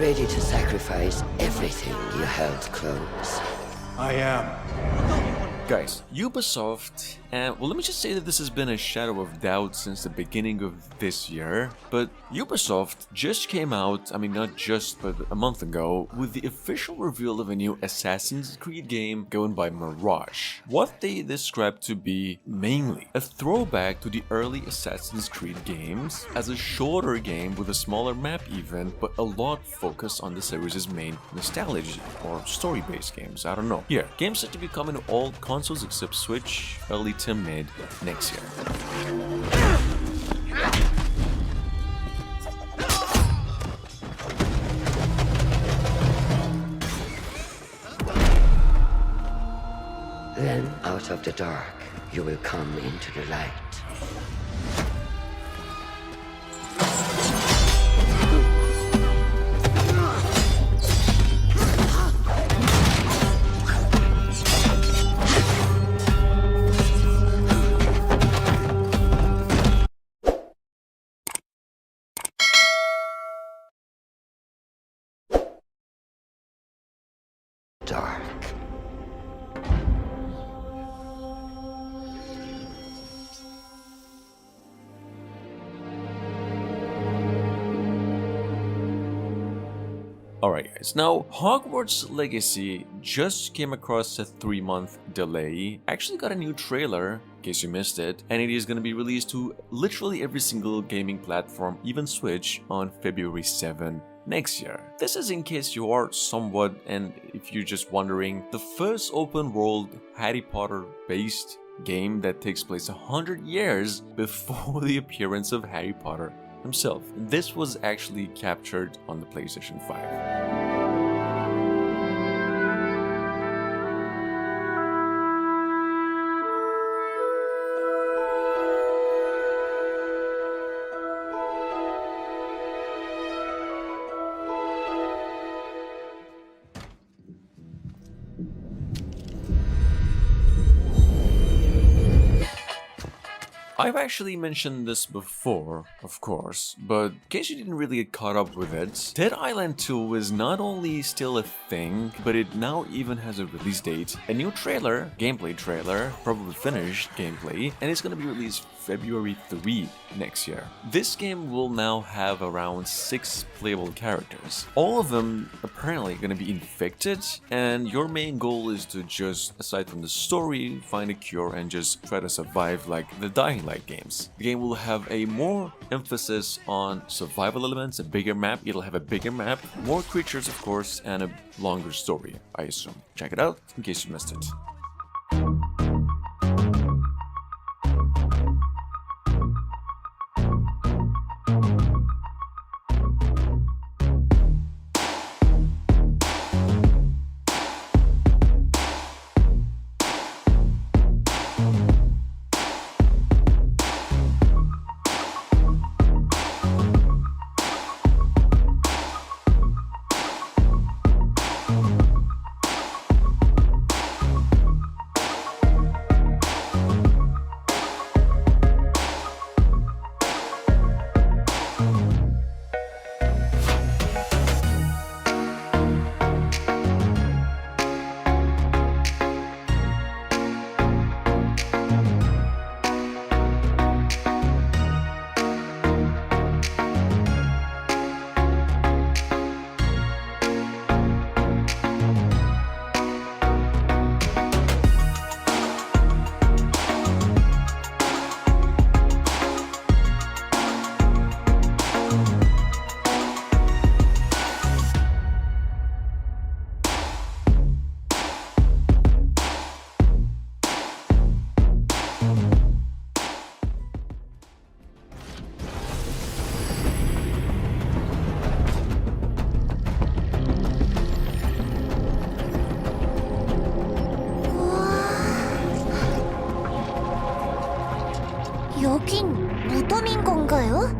ready to sacrifice everything you held close? I am. Guys, Ubisoft, and well, let me just say that this has been a shadow of doubt since the beginning of this year, but Ubisoft just came out, I mean not just, but a month ago, with the official reveal of a new Assassin's Creed game going by Mirage. What they described to be mainly a throwback to the early Assassin's Creed games, as a shorter game with a smaller map even, but a lot focused on the series' main nostalgia or story-based games, I don't know. Here, games set to be coming to all consoles except Switch early to mid next year. Then, out of the dark, you will come into the light. Dark. Alright guys, now Hogwarts Legacy just came across a 3-month delay, actually got a new trailer, in case you missed it, and it is going to be released to literally every single gaming platform, even Switch, on February 7 next year. This is in case you are somewhat, and if you're just wondering, the first open world Harry Potter based game that takes place 100 years before the appearance of Harry Potter himself. This was actually captured on the PlayStation 5. I've actually mentioned this before, of course, but in case you didn't really get caught up with it, Dead Island 2 is not only still a thing, but it now even has a release date, a new trailer, gameplay trailer, probably finished gameplay, and it's gonna be released February 3 next year. This game will now have around 6 playable characters. All of them apparently gonna be infected, and your main goal is to just, aside from the story, find a cure and just try to survive like the Dying Light games. The game will have a more emphasis on survival elements, a bigger map, it'll have a bigger map, more creatures of course, and a longer story, I assume. Check it out in case you missed it. 여긴 무덤인 건가요?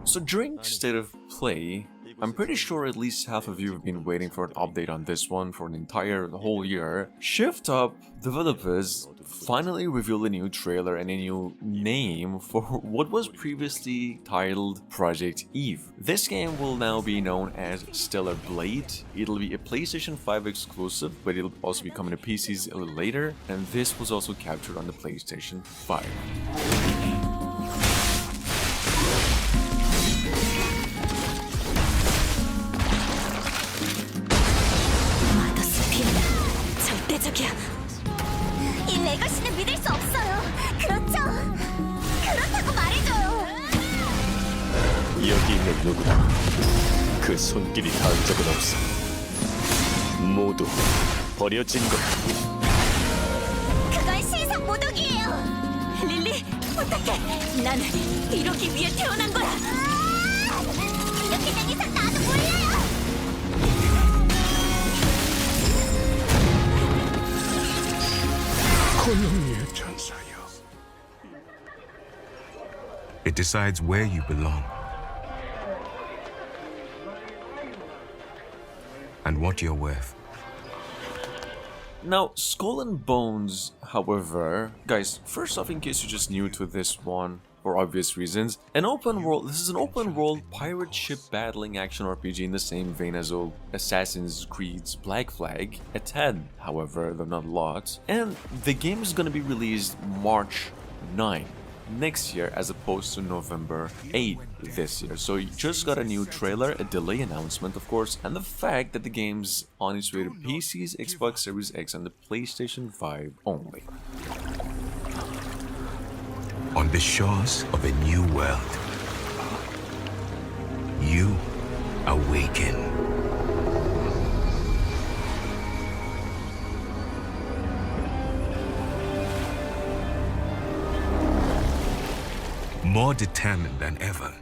So during State of Play, I'm pretty sure at least half of you have been waiting for an update on this one for the whole year. Shift Up developers finally revealed a new trailer and a new name for what was previously titled Project Eve. This game will now be known as Stellar Blade. It'll be a PlayStation 5 exclusive, but it'll also be coming to PCs a little later, and this was also captured on the PlayStation 5. 이 레거시는 믿을 수 없어요. 그렇죠? 그렇다고 말해줘요. 여기 있는 누구나 그 손길이 닿은 적은 없어. 모두 버려진 것. 그건 신상 모독이에요. 릴리, 부탁해. 난 이러기 위해 태어난 거야. 이렇게 된 이상 나도 몰라요. It decides where you belong and what you're worth. Now, Skull and Bones, however, guys, first off, in case you're just new to this one, for obvious reasons, this is an open world pirate ship battling action RPG in the same vein as old Assassin's Creed's Black Flag, a tad, however, though not a lot, and the game is going to be released March 9 next year as opposed to November 8 this year. So you just got a new trailer, a delay announcement of course, and the fact that the game's on its way to PCs, Xbox Series X and the PlayStation 5 only. On the shores of a new world, you awaken. More determined than ever.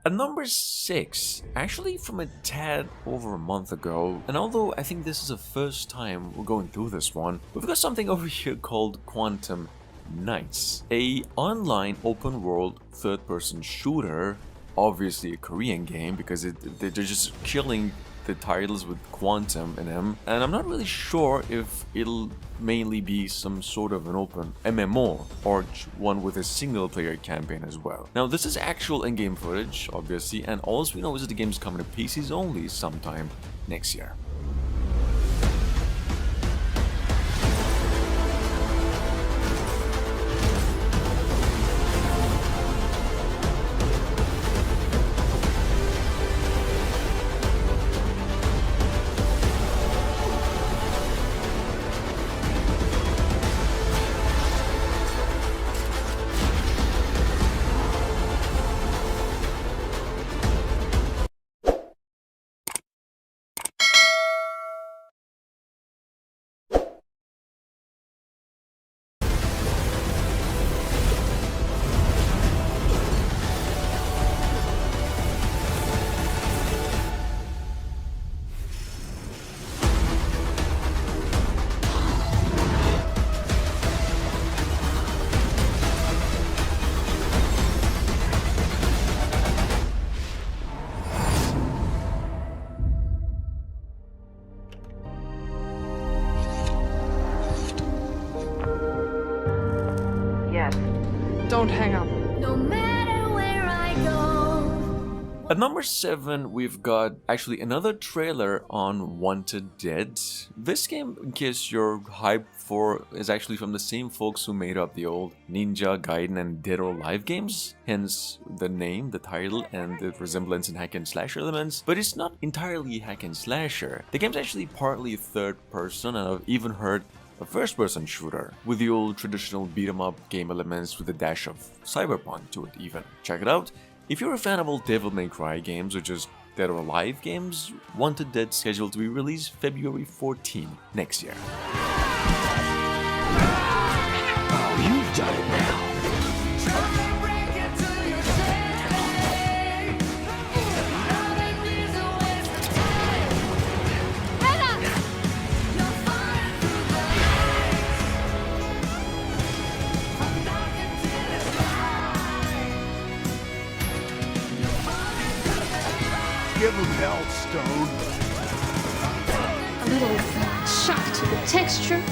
At number 6, actually from a tad over a month ago, and although I think this is the first time we're going through this one, we've got something over here called Quantum Nights, a online open world third-person shooter, obviously a Korean game because they're just killing the titles with quantum in them, and I'm not really sure if it'll mainly be some sort of an open MMO or one with a single player campaign as well. Now this is actual in-game footage obviously, and all we know is that the game's coming to PCs only sometime next year. Don't hang up. No matter where I go. At number 7, we've got actually another trailer on Wanted Dead. This game, in case you're hyped for, is actually from the same folks who made up the old Ninja Gaiden and Dead or Alive games, hence the name, the title, and the resemblance in hack and slash elements, but it's not entirely hack and slasher. The game's actually partly third person, and I've even heard a first-person shooter, with the old traditional beat-em-up game elements with a dash of cyberpunk to it even. Check it out. If you're a fan of old Devil May Cry games or just Dead or Alive games, Wanted Dead scheduled to be released February 14 next year. Oh, you've done it now. Give him hell, Stone. A little shock to the texture.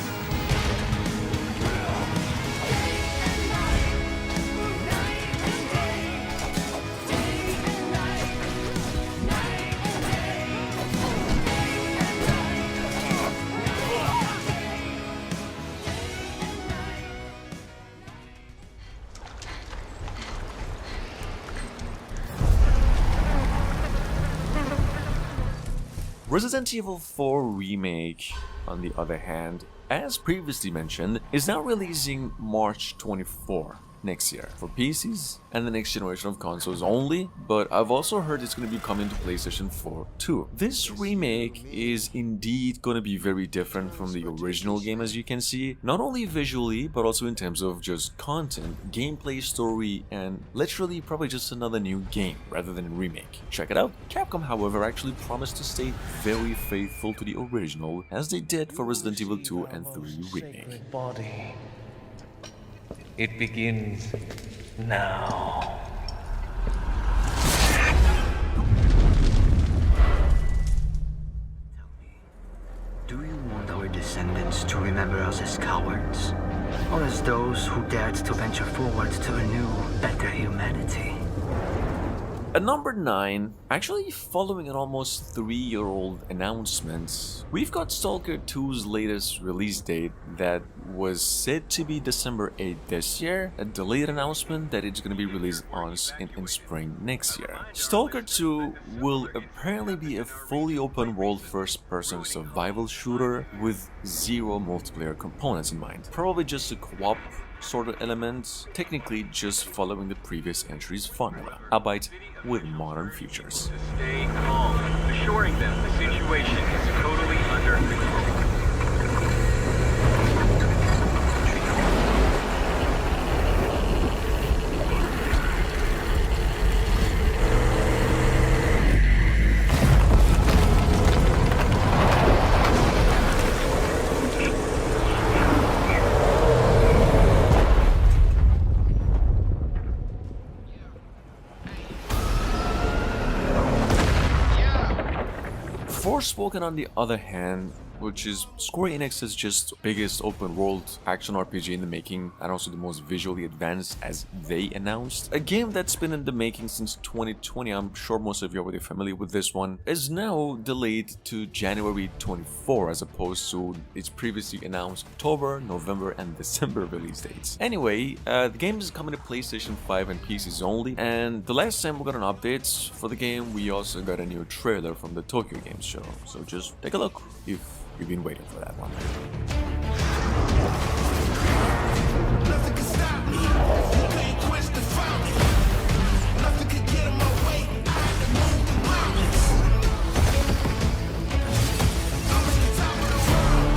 Resident Evil 4 Remake, on the other hand, as previously mentioned, is now releasing March 24 next year for PCs and the next generation of consoles only, but I've also heard it's going to be coming to PlayStation 4 too. This remake is indeed going to be very different from the original game, as you can see, not only visually but also in terms of just content, gameplay, story, and literally probably just another new game rather than a remake. Check it out. Capcom, however, actually promised to stay very faithful to the original, as they did for Resident Evil 2 and 3 Remake. Body. It begins now. Do you want our descendants to remember us as cowards? Or as those who dared to venture forward to a new, better humanity? At number 9, actually following an almost 3-year-old announcement, we've got Stalker 2's latest release date that was said to be December 8th this year, a delayed announcement that it's going to be released in spring next year. Stalker 2 will apparently be a fully open world first-person survival shooter with 0 multiplayer components in mind. Probably just a co-op sort of element, technically just following the previous entry's formula, albeit with modern features. Stay calm, assuring them the situation is totally under control. Forspoken, on the other hand, which is Square Enix's just biggest open world action RPG in the making, and also the most visually advanced, as they announced. A game that's been in the making since 2020, I'm sure most of you are already familiar with this one, is now delayed to January 24 as opposed to its previously announced October, November and December release dates. Anyway, the game is coming to PlayStation 5 and PCs only, and the last time we got an update for the game, we also got a new trailer from the Tokyo Games show, so just take a look if you've been waiting for that one. Nothing can stop me. You can't quench the fire. Nothing can get in my way. I had to move the mountains. I'm at the top of the world.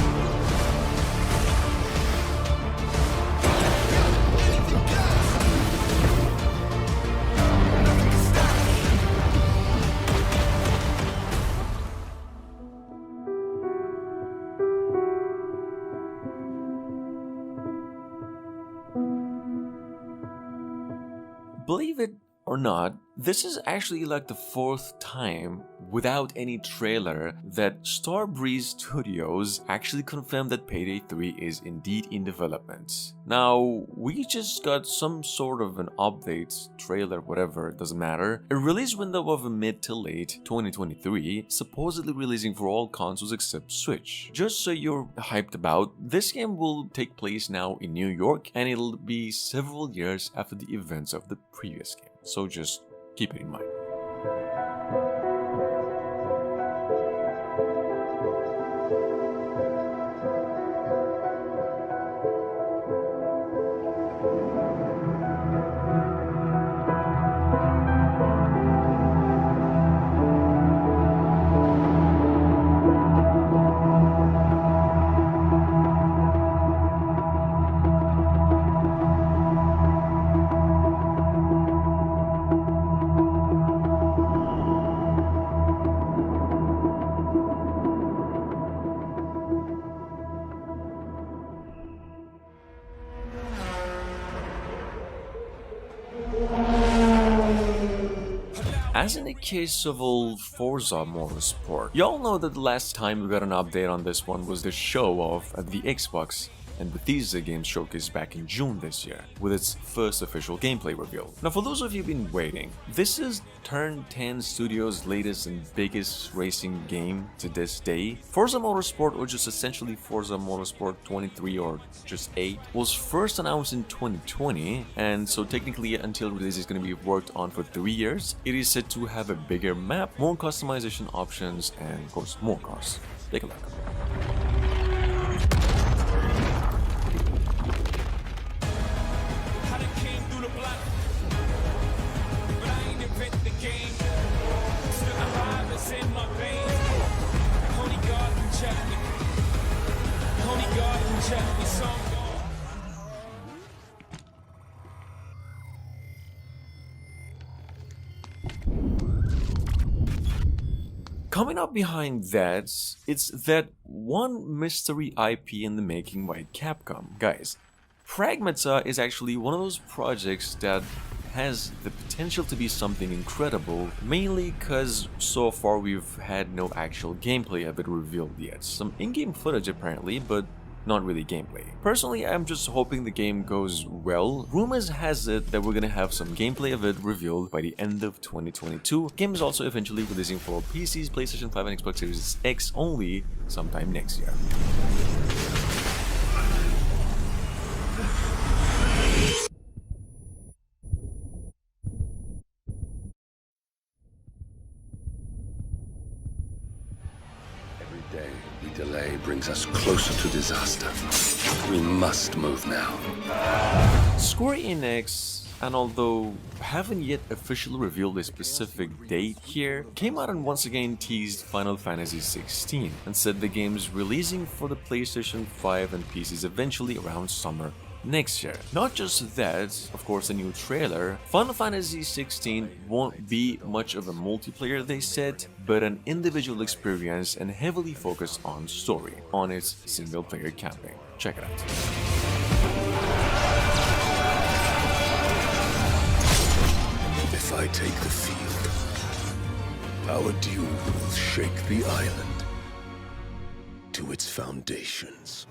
Anything goes. Nothing can stop me. Believe it or not, this is actually like the 4th time without any trailer that Starbreeze Studios actually confirmed that Payday 3 is indeed in development. Now, we just got some sort of an update, trailer, whatever, it doesn't matter. A release window of a mid to late 2023, supposedly releasing for all consoles except Switch. Just so you're hyped about, this game will take place now in New York, and it'll be several years after the events of the previous game. So just keep it in mind. As in the case of old Forza Motorsport. Y'all know that the last time we got an update on this one was the show-off at the Xbox and Bethesda Games Showcase back in June this year, with its first official gameplay reveal. Now for those of you who've been waiting, this is Turn 10 Studios' latest and biggest racing game to this day. Forza Motorsport, or just essentially Forza Motorsport 23 or just 8, was first announced in 2020, and so technically until release is going to be worked on for 3 years. It is said to have a bigger map, more customization options, and of course more cars. Take a look. Coming up behind that, it's that one mystery IP in the making by Capcom. Guys, Pragmata is actually one of those projects that has the potential to be something incredible, mainly because so far we've had no actual gameplay of it revealed yet. Some in-game footage apparently, but not really gameplay. Personally, I'm just hoping the game goes well. Rumors has it that we're gonna have some gameplay of it revealed by the end of 2022. The game is also eventually releasing for PCs, PlayStation 5 and Xbox Series X only sometime next year. Delay brings us closer to disaster. We must move now. Square Enix, and although haven't yet officially revealed a specific date here, came out and once again teased Final Fantasy 16 and said the game's releasing for the PlayStation 5 and PCs eventually around summer next year. Not just that, of course, a new trailer. Final Fantasy 16 won't be much of a multiplayer, they said, but an individual experience and heavily focused on story, on its single player campaign. Check it out. If I take the field, our duel will shake the island to its foundations.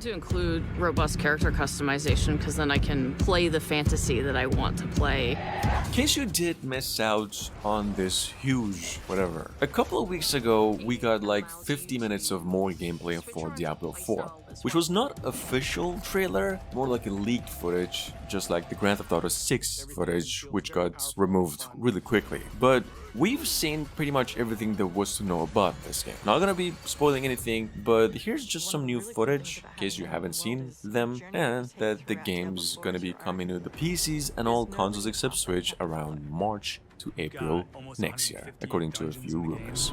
To include robust character customization, because then I can play the fantasy that I want to play. In case you did miss out on this huge whatever, a couple of weeks ago we got like 50 minutes of more gameplay for Diablo IV, which was not official trailer, more like a leaked footage, just like the Grand Theft Auto 6 footage, which got removed really quickly. But we've seen pretty much everything there was to know about this game. Not gonna be spoiling anything, but here's just some new footage, in case you haven't seen them, and that the game's gonna be coming to the PCs and all consoles except Switch around March to April next year, according to a few rumors.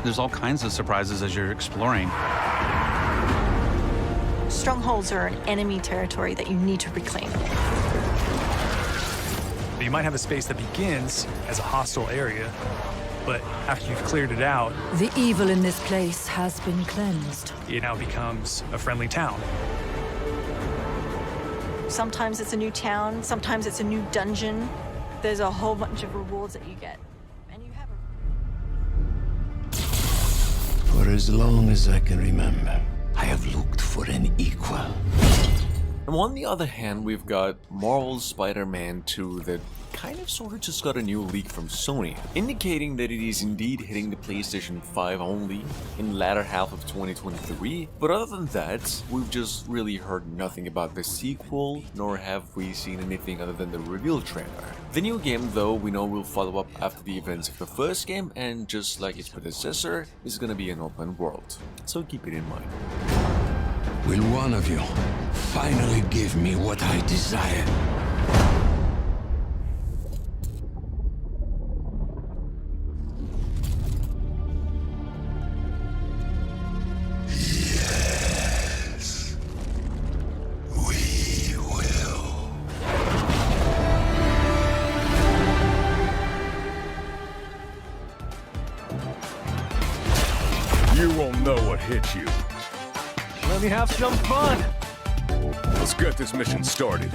There's all kinds of surprises as you're exploring. Strongholds are an enemy territory that you need to reclaim. You might have a space that begins as a hostile area, but after you've cleared it out, the evil in this place has been cleansed. It now becomes a friendly town. Sometimes it's a new town, sometimes it's a new dungeon. There's a whole bunch of rewards that you get. And you have For as long as I can remember, I have looked for an equal. And on the other hand, we've got Marvel's Spider-Man 2 that kind of sort of just got a new leak from Sony, indicating that it is indeed hitting the PlayStation 5 only in latter half of 2023. But other than that, we've just really heard nothing about the sequel, nor have we seen anything other than the reveal trailer. The new game, though, we know will follow up after the events of the first game, and just like its predecessor, is gonna be an open world. So keep it in mind. Will one of you finally give me what I desire? all know what hit you. Let me have some fun. Let's get this mission started.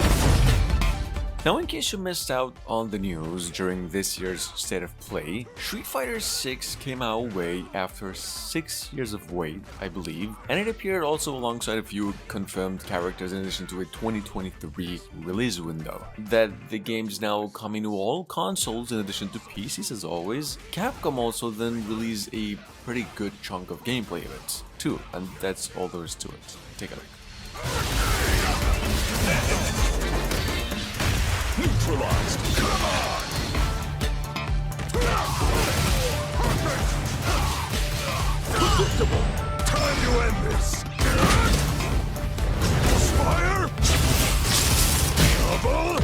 Now, in case you missed out on the news during this year's State of Play, Street Fighter VI came our way after 6 years of wait, I believe, and it appeared also alongside a few confirmed characters in addition to a 2023 release window. That the game is now coming to all consoles in addition to PCs as always. Capcom also then released a pretty good chunk of gameplay of it too, and that's all there is to it. Take a look. Neutralized! Come on! Predictable! Time to end this! Fire! Double!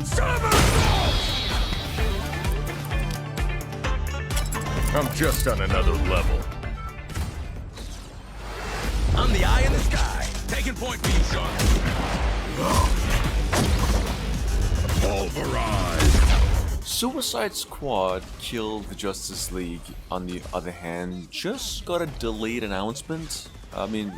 Seven! I'm just on another level. I'm the eye in the sky. Taking point B, son. Pulverized! Suicide Squad Kill the Justice League, on the other hand, just got a delayed announcement,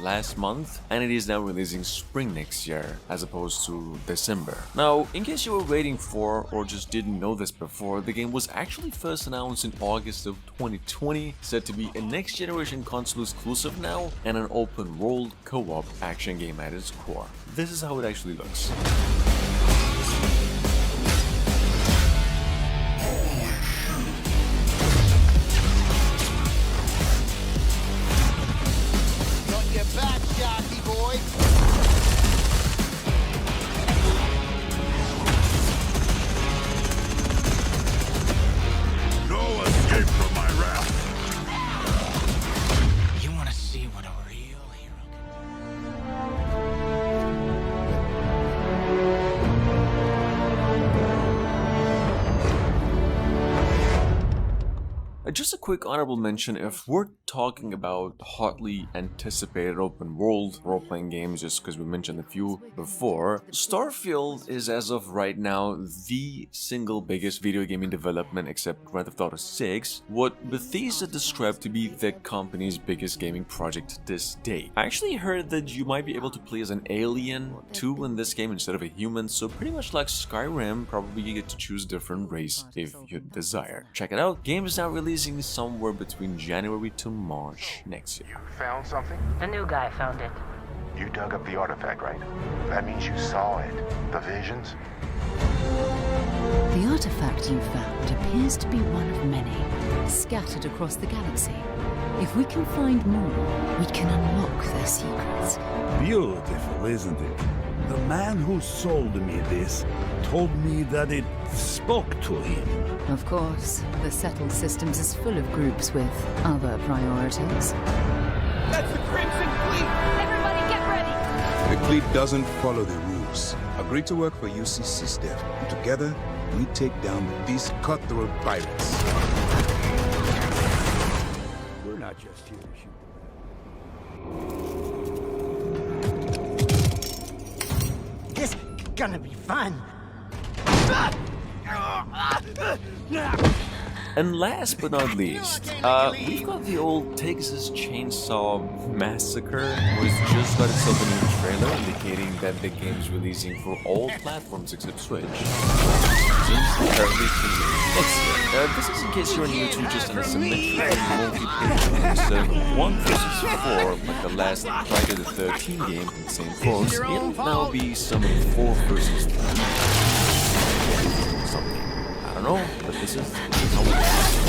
last month, and it is now releasing spring next year as opposed to December. Now, in case you were waiting for or just didn't know this before, the game was actually first announced in August of 2020, said to be a next generation console exclusive now, and an open world co-op action game at its core. This is how it actually looks. Just a quick honorable mention, if we're talking about hotly anticipated open world role-playing games, just because we mentioned a few before, Starfield is as of right now the single biggest video game in development except Grand Theft Auto 6, what Bethesda described to be the company's biggest gaming project to this date. I actually heard that you might be able to play as an alien too in this game instead of a human, so pretty much like Skyrim, probably you get to choose a different race if you desire. Check it out, game is now releasing somewhere between January to March next year. Found something? The new guy found it. You dug up the artifact, right? That means you saw it. The visions? The artifact you found appears to be one of many, scattered across the galaxy. If we can find more, we can unlock their secrets. Beautiful, isn't it? The man who sold me this told me that it spoke to him. Of course, the settled systems is full of groups with other priorities. That's the Crimson Fleet! Everybody get ready! The fleet doesn't follow the rules. Agree to work for UCC staff, and together, we take down these cutthroat pirates. We're not just here to shoot. This is gonna be fun. And last but not least, we've got the old Texas Chainsaw Massacre, which just got itself a new trailer indicating that the game's releasing for all platforms except Switch. Seems apparently to me. This is in case you're new to just an asymmetrical multiplayer game instead of 1 versus 4, like the last Friday the 13th game in the same course. It'll now be some 4 versus 3. Something. I don't know, but this is how it is.